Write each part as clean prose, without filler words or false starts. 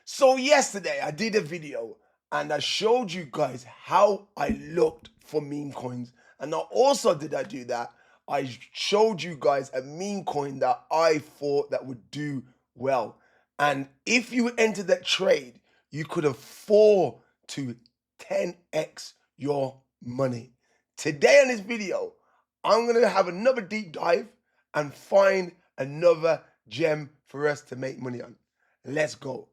So yesterday I did a video and I showed you guys how I looked for meme coins. And not also did I do that, I showed you guys a meme coin that I thought that would do well. And if you entered that trade, you could have 4 to 10x your money. Today on this video, I'm gonna have another deep dive and find another gem for us to make money on. Let's go.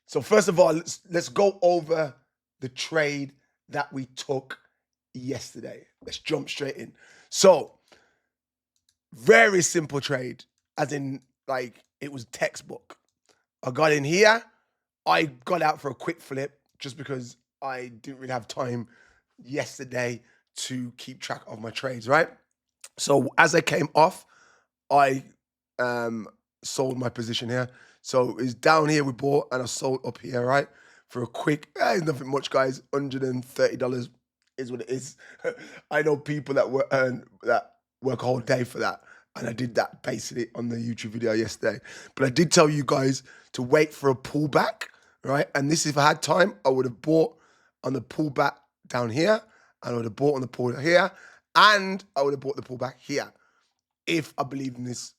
So first of all, let's go over the trade that we took yesterday. Let's jump straight in. So very simple trade, as in like it was textbook. I got in here. I got out for a quick flip just because I didn't really have time yesterday to keep track of my trades, right? So as I came off, I sold my position here. So it's down here we bought and I sold up here, right? For a quick, it's nothing much, guys. $130 is what it is. I know people that work a whole day for that. And I did that basically on the YouTube video yesterday. But I did tell you guys to wait for a pullback, right? And this, if I had time, I would have bought on the pullback down here. And I would have bought on the pullback here. And I would have bought the pullback here if I believe in this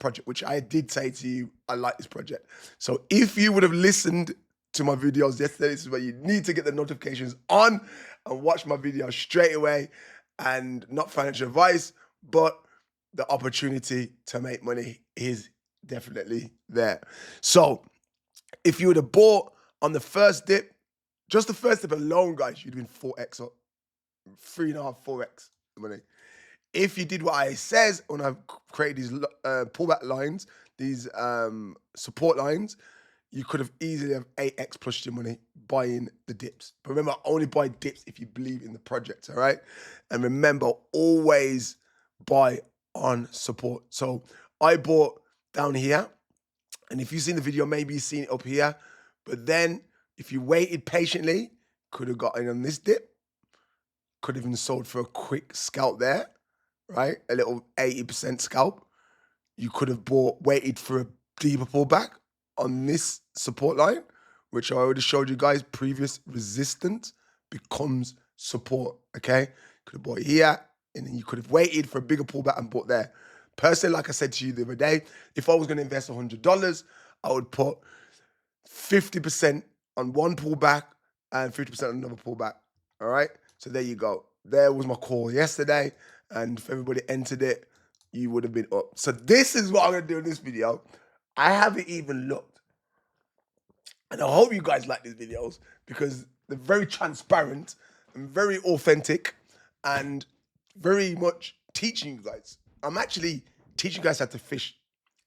project, which I did say to you, I like this project. So if you would have listened to my videos yesterday, this is where you need to get the notifications on and watch my video straight away. And not financial advice, but the opportunity to make money is definitely there. So if you would have bought on the first dip, just the first dip alone, guys, you'd have been 4x up, 3.5, 4x money. If you did what I says when I created these pullback lines, these support lines, you could have easily have 8x plus your money buying the dips. But remember, only buy dips if you believe in the project, all right? And remember, always buy on support. So I bought down here, and if you've seen the video, maybe you've seen it up here. But then if you waited patiently, could have got in on this dip, could have even sold for a quick scalp there, right? A little 80% scalp. You could have waited for a deeper pullback on this support line, which I already showed you guys. Previous resistance becomes support, okay? Could have bought here, and then you could have waited for a bigger pullback and bought there. Personally, like I said to you the other day, if I was going to invest $100, I would put 50% on one pullback and 50% on another pullback, all right? So there you go. There was my call yesterday, and if everybody entered it, you would have been up. So this is what I'm going to do in this video. I haven't even looked. And I hope you guys like these videos because they're very transparent and very authentic and very much teaching you guys. I'm actually teaching you guys how to fish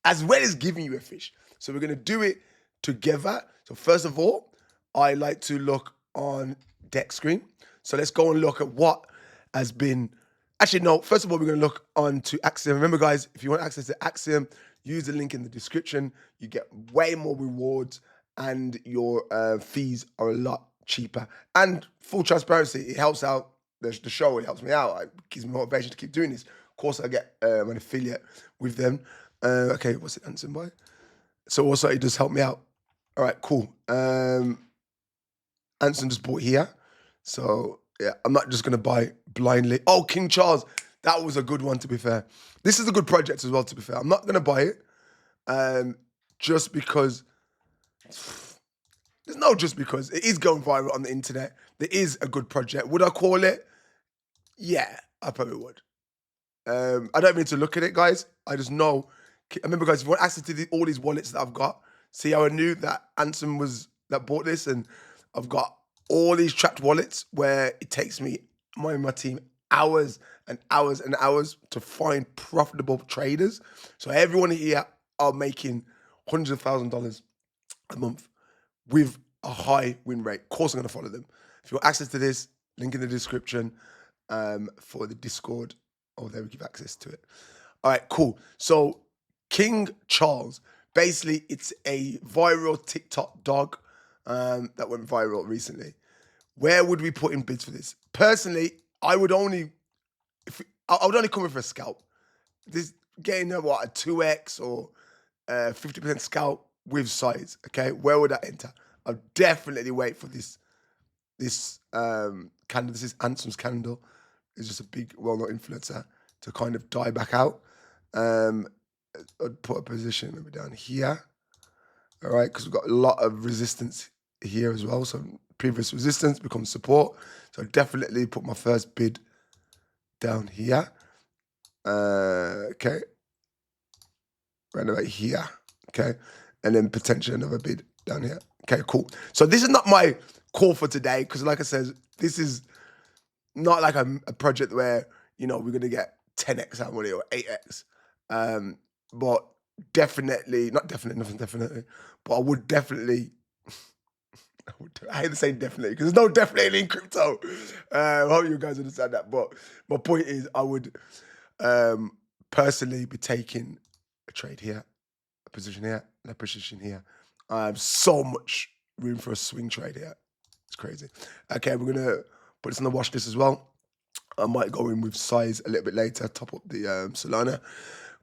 as well as giving you a fish. So we're going to do it together. So first of all, I like to look on deck screen. So let's go and look at what has been. Actually, no, first of all, we're going to look on to Axiom. Remember, guys, if you want access to Axiom, use the link in the description. You get way more rewards and your fees are a lot cheaper. And full transparency, it helps out the show. It helps me out. It gives me motivation to keep doing this. Of course, I get an affiliate with them. Okay, what's it answered by? So also, it does help me out. All right, cool. Anson just bought here. So yeah, I'm not just gonna buy blindly. Oh, King Charles, that was a good one, to be fair. This is a good project as well, to be fair. I'm not gonna buy it just because. There's no just because. It is going viral on the internet. There is a good project. Would I call it? Yeah, I probably would. I don't mean to look at it, guys. I just know. Remember, guys, if you want access to all these wallets that I've got, see how I knew that Anson was that bought this, and I've got all these trapped wallets where it takes me, my team, hours and hours and hours to find profitable traders. So everyone here are making hundreds of $1,000s a month with a high win rate. Of course, I'm going to follow them. If you want access to this, link in the description for the Discord. Oh, there we give access to it. All right, cool. So King Charles, basically, it's a viral TikTok dog that went viral recently. Where would we put in bids for this? Personally, I would only come in for a scalp. This getting a 2x or 50% scalp with size. Okay, where would that enter? I'll definitely wait for this candle. This is Ansom's candle. It's just a big, well-known influencer to kind of die back out. I'd put a position maybe down here. All right, because we've got a lot of resistance here as well. So previous resistance becomes support. So I'd definitely put my first bid down here. Okay. Right about here. Okay. And then potentially another bid down here. Okay, cool. So this is not my call for today, because like I said, this is not like a project where, you know, we're going to get 10x out of money or 8x. But definitely, nothing definitely, but I would definitely, I hate to say definitely, because there's no definitely in crypto. I hope you guys understand that. But my point is, I would personally be taking a trade here, a position here, and a position here. I have so much room for a swing trade here. It's crazy. Okay, we're going to put this on the watch list as well. I might go in with size a little bit later, top up the Solana.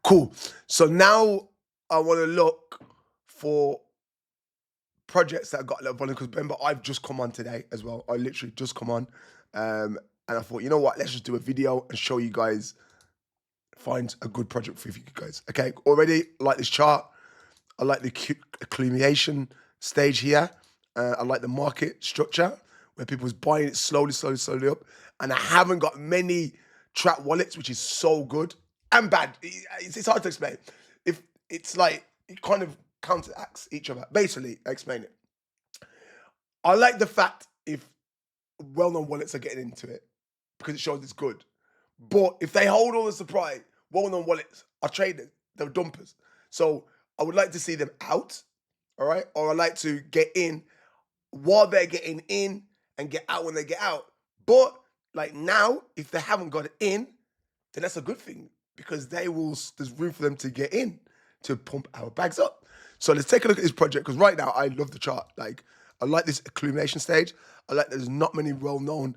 Cool. So now I want to look for projects that got a little volume, because remember, I've just come on today as well. I literally just come on. And I thought, you know what, let's just do a video and show you guys, find a good project for you guys. Okay, already like this chart. I like the accumulation stage here. I like the market structure where people's buying it slowly up. And I haven't got many trap wallets, which is so good and bad. It's hard to explain. If it's like, it kind of counteracts each other. Basically, I explain it. I like the fact if well-known wallets are getting into it, because it shows it's good. But if they hold all the supply, well-known wallets are traders, they're dumpers. So I would like to see them out, all right? Or I like to get in while they're getting in and get out when they get out. But like now, if they haven't got it in, then that's a good thing, because there's room for them to get in to pump our bags up. So let's take a look at this project, because right now I love the chart. Like, I like this accumulation stage. I like there's not many well-known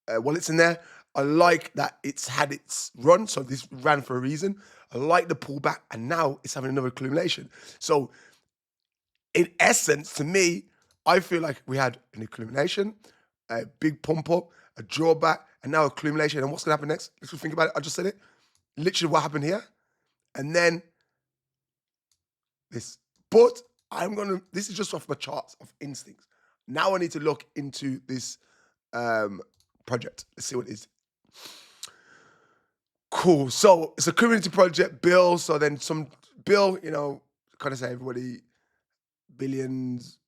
wallets in there. I like that it's had its run, so this ran for a reason. I like the pullback, and now it's having another accumulation. So in essence, to me, I feel like we had an accumulation, a big pump up, a drawback, and now accumulation. And what's going to happen next? Let's think about it. I just said it. Literally what happened here. And then this. But this is just off my charts of instincts. Now I need to look into this project. Let's see what it is. Cool. So it's a community project, Bill. So then some Bill, you know, kind of say everybody, billions,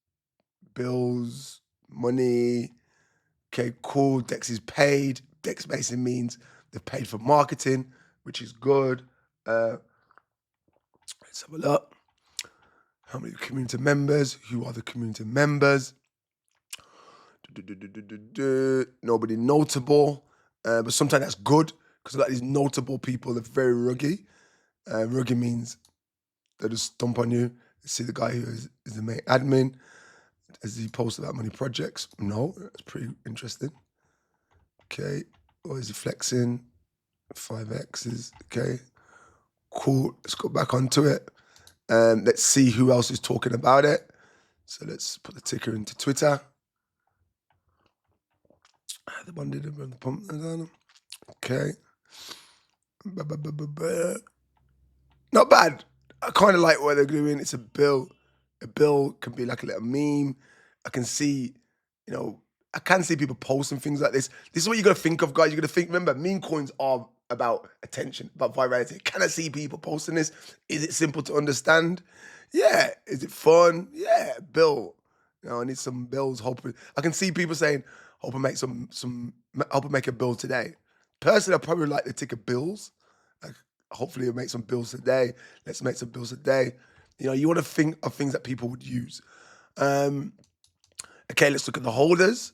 bills, money. Okay, cool. Dex is paid. Dex basically means they've paid for marketing, which is good. Let's have a look. How many community members? Who are the community members? Nobody notable. But sometimes that's good, because like these notable people, they're very ruggy. Ruggy means they just dump on you. See the guy who is the main admin. Has he posted about many projects? No, that's pretty interesting. Okay, or is he flexing? 5Xs, okay. Cool, let's go back onto it. Let's see who else is talking about it. So let's put the ticker into Twitter. The one did the pump. Okay. Not bad. I kind of like what they're doing. It's a bill. A bill can be like a little meme. I can see, you know, I can see people posting things like this. This is what you got to think of, guys. You got to think, remember, meme coins are about attention, about virality. Can I see people posting this? Is it simple to understand? Yeah. Is it fun? Yeah. Bill. You know, I need some bills. Hoping I can see people saying, hope I make hope I make a bill today. Personally, I probably like the ticker bills. Like, hopefully I'll make some bills today. Let's make some bills today. You know, you want to think of things that people would use. Okay, let's look at the holders.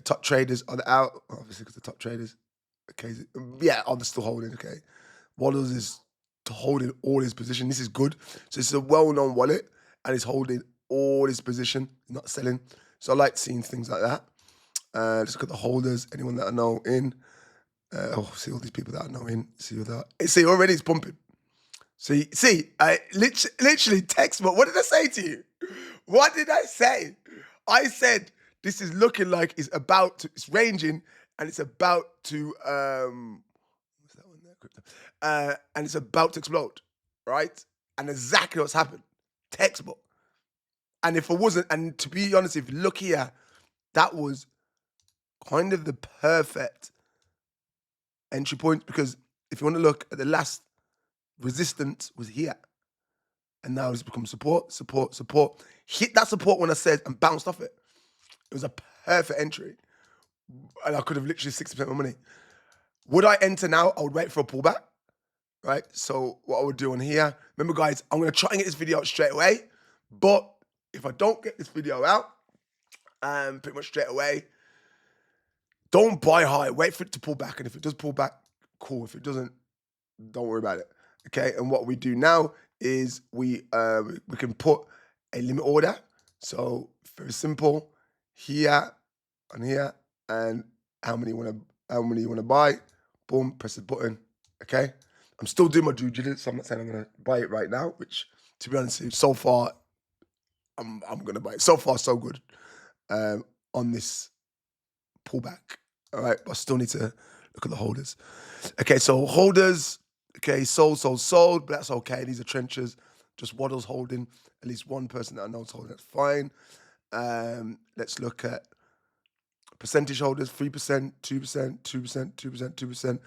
Top traders are out, obviously, because the top traders. Okay, yeah, are they still holding? Okay, Waddles is holding all his position. This is good. So it's a well-known wallet, and he's holding all his position, not selling. So I like seeing things like that. Let's look at the holders. Anyone that I know in. See all these people that I know in. See already it's pumping. See, I literally textbook. What did I say to you? What did I say? I said this is looking like it's ranging and it's about to what's that one there? Crypto. And it's about to explode, right? And exactly what's happened. Textbook. And if it wasn't, and to be honest, if you look here, that was kind of the perfect entry point, because if you want to look at the last resistance was here. And now it's become support. Hit that support when I said and bounced off it. It was a perfect entry. And I could have literally 60% of my money. Would I enter now? I would wait for a pullback, right? So what I would do on here, remember guys, I'm going to try and get this video out straight away. But if I don't get this video out, pretty much straight away, don't buy high. Wait for it to pull back. And if it does pull back, cool. If it doesn't, don't worry about it. Okay, and what we do now is we can put a limit order. So very simple, here and here, and how many you want to buy. Boom, press the button. Okay, I'm still doing my due diligence. So I'm not saying I'm gonna buy it right now. Which, to be honest, so far I'm gonna buy it. So far, so good on this pullback. All right, but I still need to look at the holders. Okay, so holders. Okay, sold, but that's okay. These are trenches. Just Waddle's holding. At least one person that I know is holding. That's fine. Let's look at percentage holders. 3%, 2%, 2%, 2%, 2%,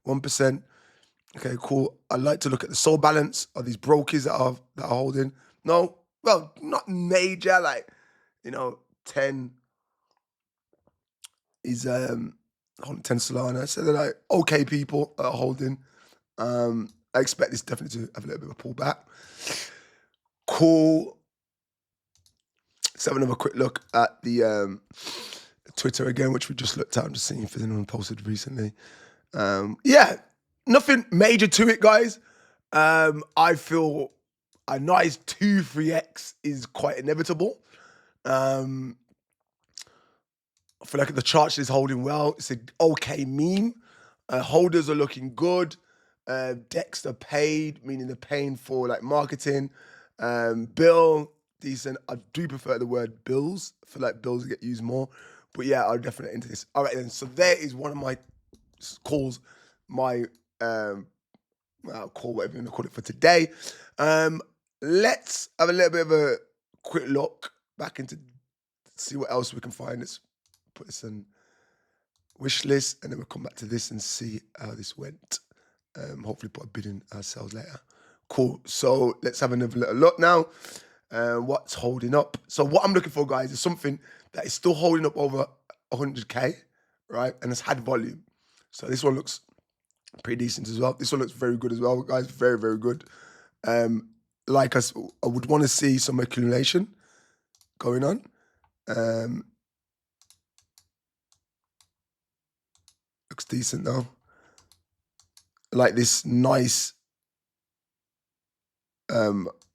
1%. Okay, cool. I like to look at the sold balance of these brokers that are holding. No, well, not major. Like, 10 is holding 10 Solana. So they're like okay people are holding. I expect this definitely to have a little bit of a pullback. Cool. Let's have another quick look at the Twitter again, which we just looked at. I'm just seeing if there's anyone posted recently. Yeah, nothing major to it, guys. I feel a nice 2-3x is quite inevitable. I feel like the chart is holding well. It's an okay meme. Holders are looking good. Decks are paid, meaning they're paying for like marketing. Bill, decent. I do prefer the word bills. I feel like bills get used more. But yeah, I'll definitely into this. All right then. So there is one of my calls, my call, whatever you want to call it for today. Let's have a little bit of a quick look back into see what else we can find. Let's put this in wish list, and then we'll come back to this and see how this went. Hopefully put a bid in ourselves later. Cool. So let's have another little look now. What's holding up? So what I'm looking for, guys, is something that is still holding up over 100K, right? And it's had volume. So this one looks pretty decent as well. This one looks very good as well, guys. Very, very good. Like I would want to see some accumulation going on. Looks decent though. Like this nice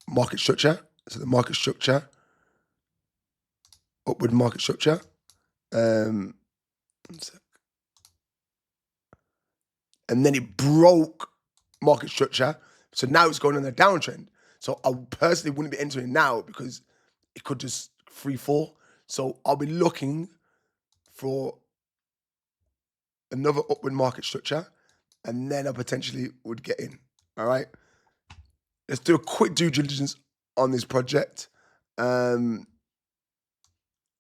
market structure. So the market structure, upward market structure. One sec. And then it broke market structure. So now it's going on a downtrend. So I personally wouldn't be entering now because it could just free fall. So I'll be looking for another upward market structure, and then I potentially would get in. All right. Let's do a quick due diligence on this project.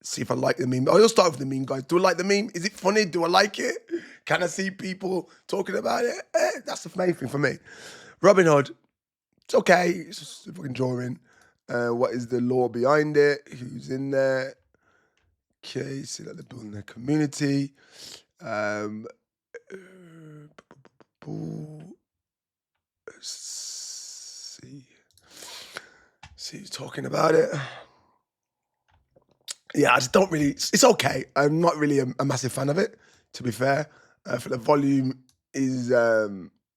See if I like the meme. I'll start with the meme, guys. Do I like the meme? Is it funny? Do I like it? Can I see people talking about it? That's the main thing for me. Robinhood, it's okay. It's just a fucking drawing. What is the law behind it? Who's in there? Okay, see that they're building their community. See who's talking about it. Yeah, I just don't really. It's okay. I'm not really a massive fan of it, to be fair. For the volume is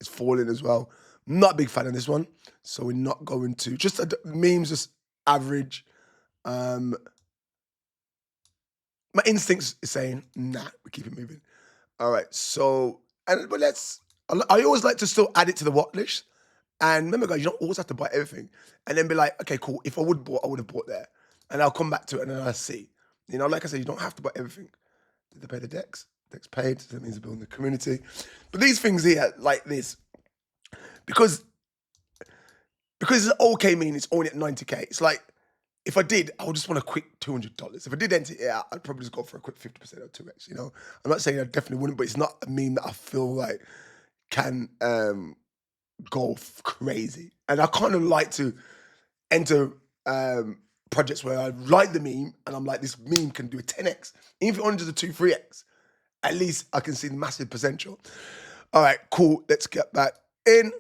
falling as well. Not a big fan of this one, so we're not going to. Just memes, just average. My instincts is saying, nah, we keep it moving. All right, so but let's. I always like to still add it to the watch list. And remember, guys, you don't always have to buy everything. And then be like, okay, cool. If I would bought, I would have bought there. And I'll come back to it and then I'll see. You know, like I said, you don't have to buy everything. Did they pay the decks? Decks paid. So that means they're building the community. But these things here, like this, because it's okay mean it's only at 90K. It's like, if I did, I would just want a quick $200. If I did enter it out, I'd probably just go for a quick 50% or 2x, you know? I'm not saying I definitely wouldn't, but it's not a meme that I feel like can go crazy. And I kind of like to enter projects where I like the meme and I'm like, this meme can do a 10x. Even if it only does a 2-3x, at least I can see the massive potential. All right, cool. Let's get back in.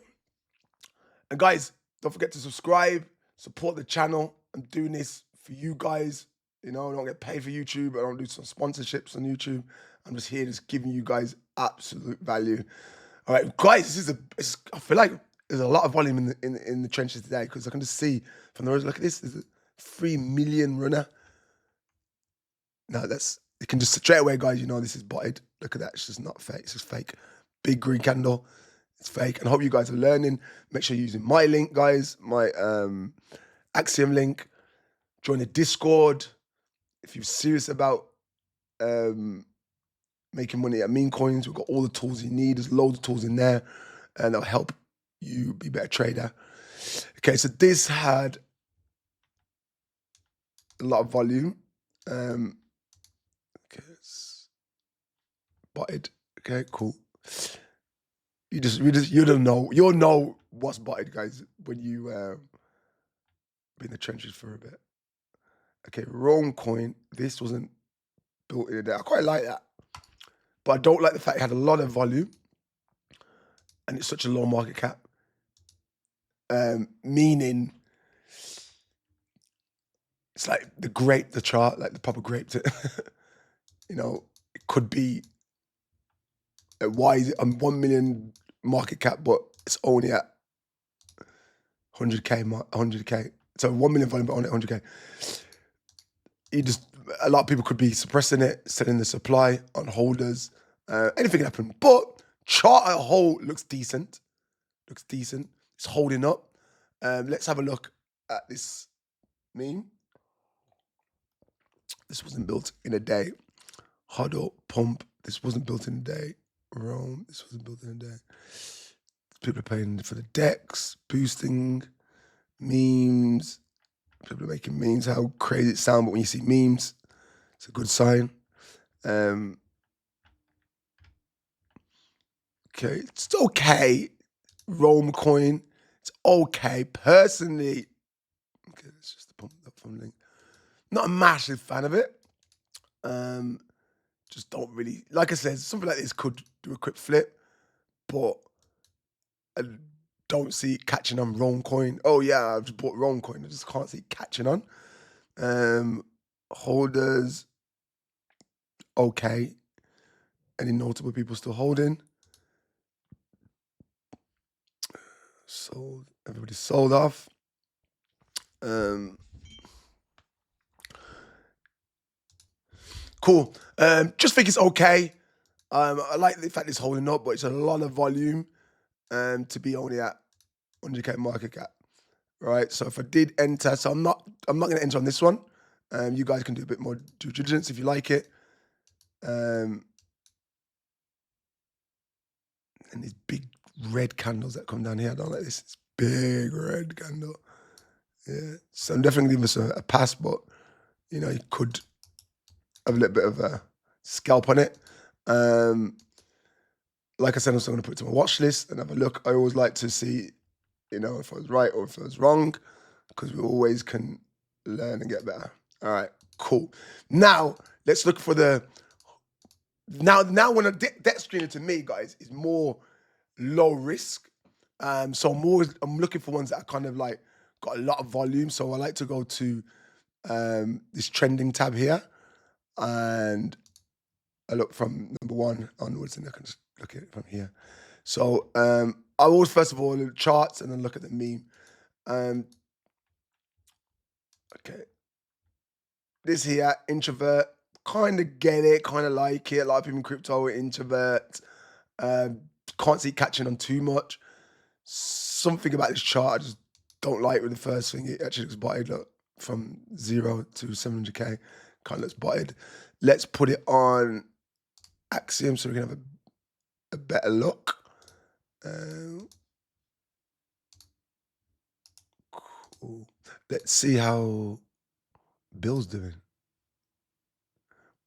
And guys, don't forget to subscribe, support the channel. I'm doing this for you guys. You know, I don't get paid for YouTube. I don't do some sponsorships on YouTube. I'm just here just giving you guys absolute value. All right, guys, I feel like there's a lot of volume in the trenches today because I can just see from the roads. Look at this. There's a 3 million runner. No, you can just straight away, guys, you know this is botted. Look at that. It's just not fake. It's just fake. Big green candle. It's fake. And I hope you guys are learning. Make sure you're using my link, guys. My Axiom link. Join the Discord. If you're serious about making money at Memecoins, we've got all the tools you need. There's loads of tools in there. And they'll help you be a better trader. Okay, so this had a lot of volume. Okay, it's botted. Okay, cool. You'll know what's botted, guys, when you be in the trenches for a bit. Okay, wrong coin. This wasn't built in a day. I quite like that, but I don't like the fact it had a lot of volume and it's such a low market cap. Meaning it's like the chart, like the proper grape. You know, it could be why is it 1 million market cap, but it's only at 100K. So 1 million volume, but only 100K. A lot of people could be suppressing it, selling the supply on holders. Anything can happen. But chart as a whole looks decent. It's holding up. Let's have a look at this meme. This wasn't built in a day. Huddle, pump. This wasn't built in a day. Rome. This wasn't built in a day. People are paying for the decks, boosting, memes. People are making memes. How crazy it sounds, but when you see memes, it's a good sign. Okay, it's okay. Rome coin, it's okay. Personally, okay, let's just pump that from link. Not a massive fan of it. Just don't really, like I said, something like this could do a quick flip, but I don't see it catching on Rome coin. Oh yeah, I've just bought Rome coin. I just can't see it catching on. Holders, okay. Any notable people still holding? Sold. Everybody sold off. Cool. Just think it's okay. I like the fact it's holding up, but it's a lot of volume to be only at 100K market cap. Right. So if I did enter, so I'm not going to enter on this one. You guys can do a bit more due diligence if you like it. And these big red candles that come down here, I don't like this. It's big red candle. Yeah. So I'm definitely giving this a pass, but you know, you could have a little bit of a scalp on it. Like I said, I'm still going to put it to my watch list and have a look. I always like to see, you know, if I was right or if I was wrong, because we always can learn and get better. All right, cool. Now let's look for now when a debt screener to me, guys, is more low risk. So I'm looking for ones that are kind of like got a lot of volume. So I like to go to this trending tab here, and I look from number 1 onwards, and I can just look at it from here. So I always first of all look at charts and then look at the meme. Okay, this here, introvert, kind of get it, kind of like it. A lot of people in crypto are introverts. Can't see catching on too much. something about this chart I just don't like with the first thing. It actually looks botted, look, from 0 to 700k. Kind of looks botted. Let's put it on Axiom so we can have a better look. Cool. Let's see how Bill's doing.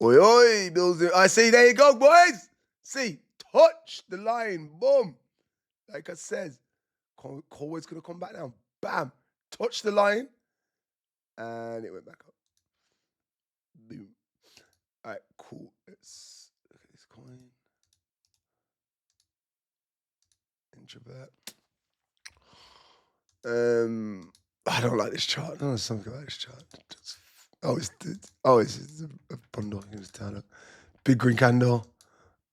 Oi, oi, Bill's doing. I see, there you go, boys. See, touch the line. Boom. Like I said, Colway's going to come back down. Bam. Touch the line. And it went back up. Boom. All right, cool. Let's look at this coin. Introvert. I don't like this chart. I don't know something about this chart. It's a bundle. You can just tell it. Big green candle.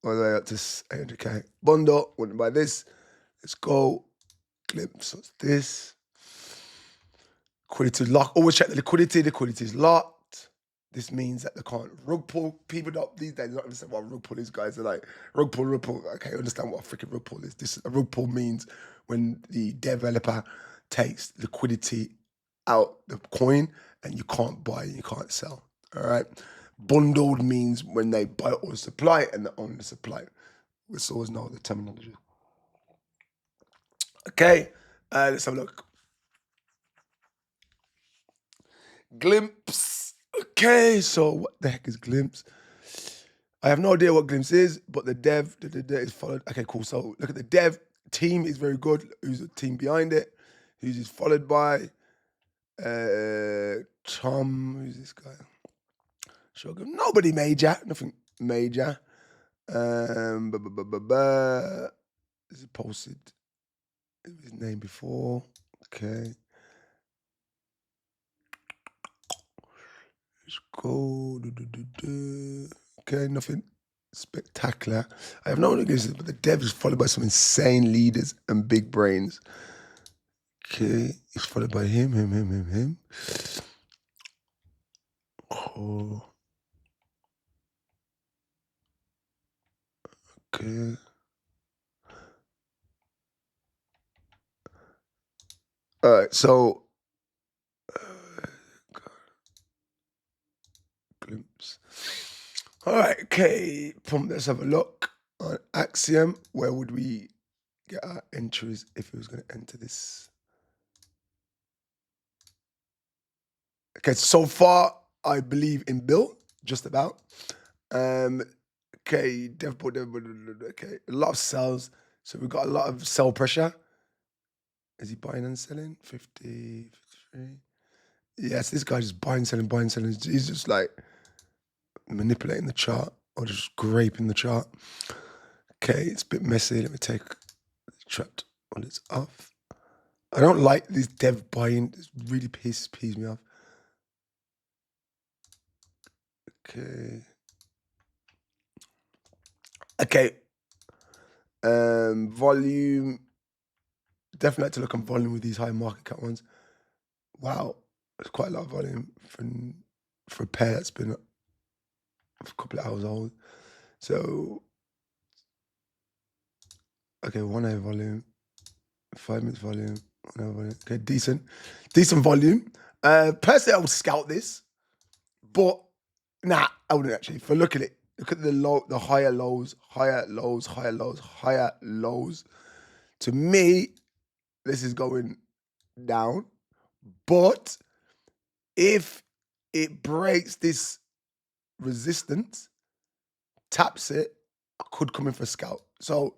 All the way up to 800k. Bundle. Wouldn't buy this. Let's go. Glimpse. What's this? Liquidity locked. Always check the liquidity. Liquidity is locked. This means that they can't rug pull. People don't these days don't understand what rug pull is, guys. They're like, rug pull. Okay, understand what a freaking rug pull is. A rug pull means when the developer takes liquidity out the coin and you can't buy and you can't sell. All right. Bundled means when they buy all the supply and they own the supply. We always know the terminology. Okay, let's have a look. Glimpse. Okay, so what the heck is Glimpse? I have no idea what Glimpse is, but the dev is followed. Okay, cool. So look at the dev team is very good. Who's the team behind it? Who's is followed by Tom. Who's this guy? Shogun. Nobody major. Nothing major. This is posted. His name before. Okay. Let's go. Okay, nothing spectacular. I have no idea this is, but the dev is followed by some insane leaders and big brains. Okay, it's followed by him. Oh. Okay. All right, so Glimpse. All right, okay. Let's have a look on Axiom. Where would we get our entries if we was going to enter this? Okay, so far I believe in Bill, just about. Okay, Devbot. Okay, a lot of sells. So we've got a lot of sell pressure. Is he buying and selling? 50, 53. Yes, this guy just buying, selling. He's just like manipulating the chart or just scraping the chart. Okay, it's a bit messy. Let me take the trapped when it's off. I don't like this dev buying. It really pees me off. Okay. Okay. Volume. Definitely like to look on volume with these high market cap ones. Wow, there's quite a lot of volume for a pair that's been a couple of hours old. So, okay, 1 hour volume, 5 minutes volume, 1 hour volume. Okay, decent volume. Personally, I would scout this, but nah, I wouldn't actually. For look at it, look at the higher lows. To me, this is going down, but if it breaks this resistance, taps it, I could come in for a scout. So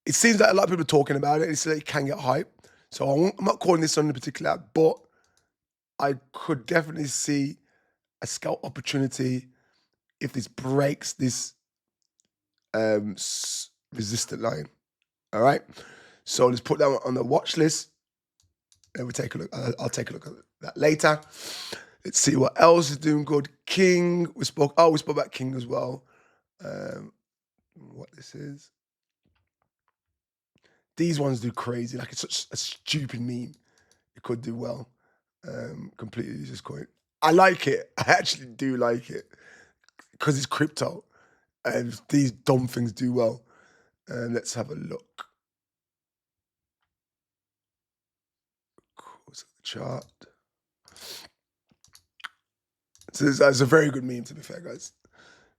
it seems like a lot of people are talking about it. It's like it can get hype. So I'm not calling this something in particular, but I could definitely see a scout opportunity if this breaks this resistant line. All right. So let's put that on the watch list. And we'll take a look. I'll take a look at that later. Let's see what else is doing good. King. We spoke about King as well. What this is. These ones do crazy. Like it's such a stupid meme. It could do well. Completely useless coin. I like it. I actually do like it because it's crypto, and these dumb things do well. Let's have a look. Let's look at the chart. So it's a very good meme, to be fair, guys.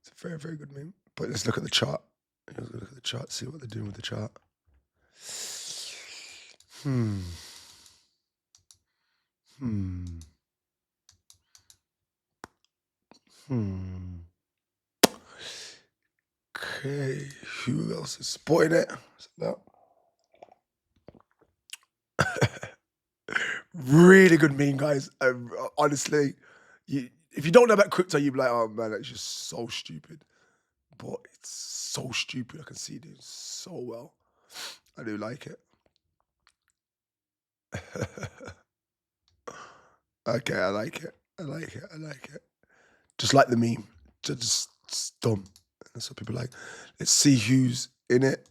It's a very, very good meme. But let's look at the chart. Let's look at the chart, see what they're doing with the chart. Okay, who else is supporting it? Really good meme, guys. Honestly, if you don't know about crypto, you'd be like, oh man, that's just so stupid. But it's so stupid. I can see it doing so well. I do like it. Okay, I like it. I like it. I like it. Just like the meme. Just dumb. That's what people like. Let's see who's in it.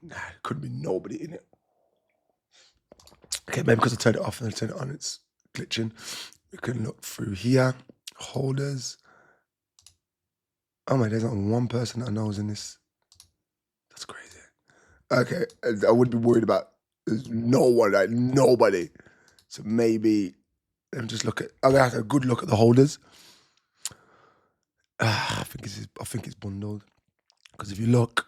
Nah, there couldn't be nobody in it. Okay, maybe because I turned it off and I turned it on, it's glitching. We can look through here. Holders. Oh my, there's not one person that I know is in this. That's crazy. Okay, I wouldn't be worried about. There's no one, like nobody. So maybe let me just look at. I'm gonna have a good look at the holders. I think it's bundled because if you look,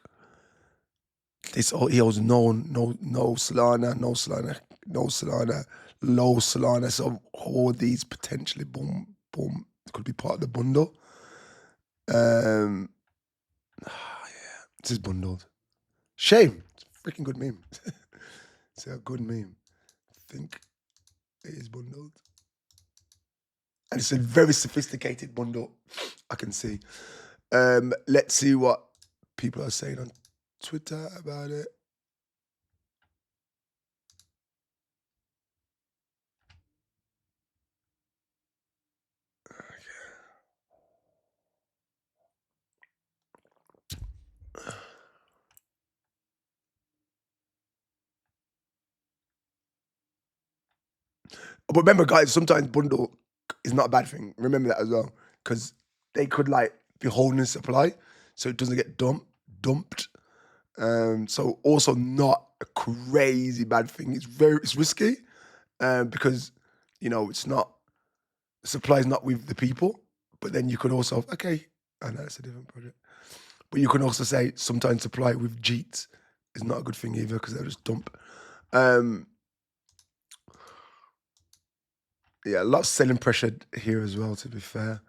he owes no Solana, no Solana, no Solana, low Solana. So all these potentially boom could be part of the bundle. Yeah, this is bundled. Shame. It's a freaking good meme. It's a good meme. I think it is bundled. And it's a very sophisticated bundle, I can see. Let's see what people are saying on Twitter about it. But remember, guys, sometimes bundle is not a bad thing. Remember that as well, because they could like be holding supply, so it doesn't get dumped. So also not a crazy bad thing. It's risky, because it's not supply is not with the people. But then you could also I know that's a different project. But you can also say sometimes supply with JEETs is not a good thing either because they'll just dump. Yeah, a lot of selling pressure here as well, to be fair.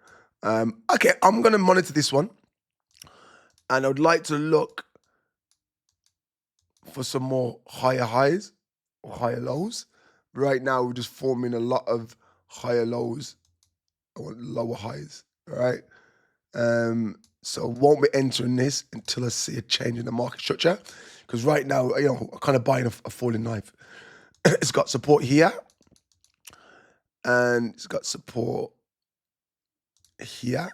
Okay, I'm going to monitor this one. And I would like to look for some more higher highs or higher lows. Right now, we're just forming a lot of higher lows. I want lower highs, all right? So won't be entering this until I see a change in the market structure. Because right now, I'm kind of buying a falling knife. It's got support here. And it's got support here.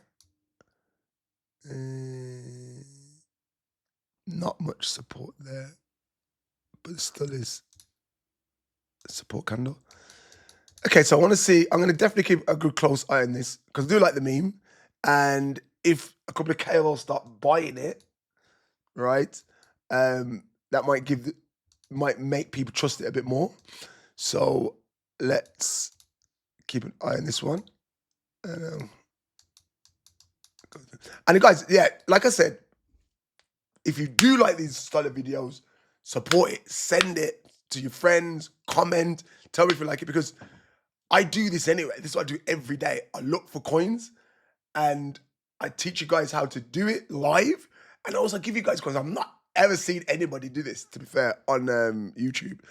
Not much support there. But it still is a support candle. Okay, so I want to see, I'm going to definitely keep a good close eye on this because I do like the meme. And if a couple of KOLs start buying it, right, that might make people trust it a bit more. So let's keep an eye on this one. And guys, yeah, like I said, if you do like these style of videos, support it, send it to your friends, comment, tell me if you like it, because I do this anyway. This is what I do every day. I look for coins and I teach you guys how to do it live, and I also give you guys coins. I've not ever seen anybody do this, to be fair, on YouTube,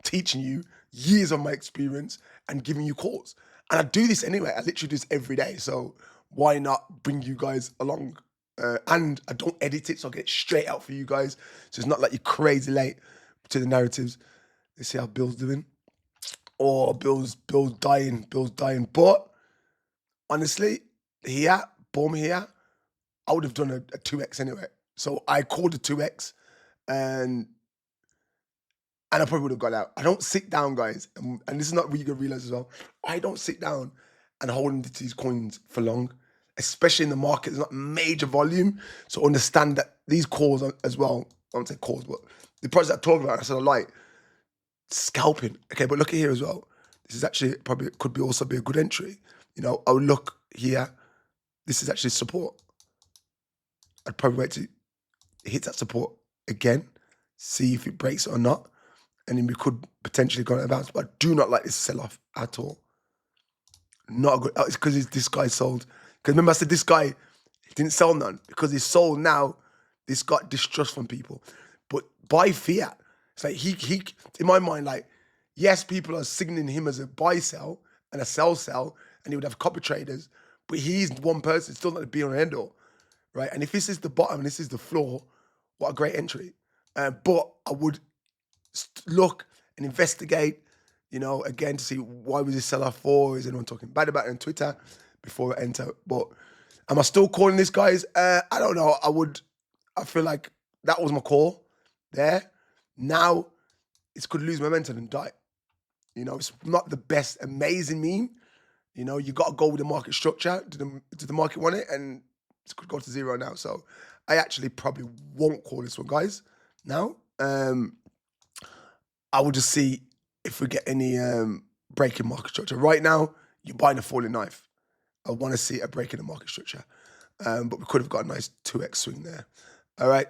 teaching you years of my experience and giving you calls. And I do this anyway. I literally do this every day. So why not bring you guys along? And I don't edit it, so I get it straight out for you guys. So it's not like you're crazy late to the narratives. Let's see how Bill's doing. Or Bill's dying. But honestly, here, boom here, I would have done a 2x anyway. So I called a 2x and I probably would have got out. I don't sit down, guys. And this is not what you're going to realize as well. I don't sit down and hold into these coins for long, especially in the market. There's not major volume. So understand that these calls as well, won't say calls, but the projects I talk about, I said I like scalping. Okay, but look at here as well. This is actually probably could be also be a good entry. You know, I would look here. This is actually support. I'd probably wait to hit that support again, see if it breaks or not, and then we could potentially go on a bounce. But I do not like this sell-off at all. Not a good. It's because this guy sold. Because remember I said this guy didn't sell none because he sold now. This got distrust from people, but by fiat, it's like he in my mind, like, yes, people are signaling him as a buy sell and a sell, and he would have copy traders, but he's one person, still not the be on end all, right? And if this is the bottom and this is the floor, what a great entry. But I would look and investigate, you know, again to see why was this sell off for? Is anyone talking bad about it on Twitter before I enter? But am I still calling this, guys? I don't know. I feel like that was my call there. Now it could lose momentum and die. You know, it's not the best, amazing meme. You know, you got to go with the market structure. Did the market want it? And it could go to zero now. So I actually probably won't call this one, guys. Now, I will just see if we get any break in market structure. Right now, you're buying a falling knife. I want to see a break in the market structure. But we could have got a nice 2x swing there. All right.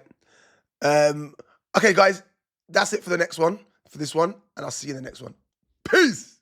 Okay, guys, that's it for the next one, for this one, and I'll see you in the next one. Peace.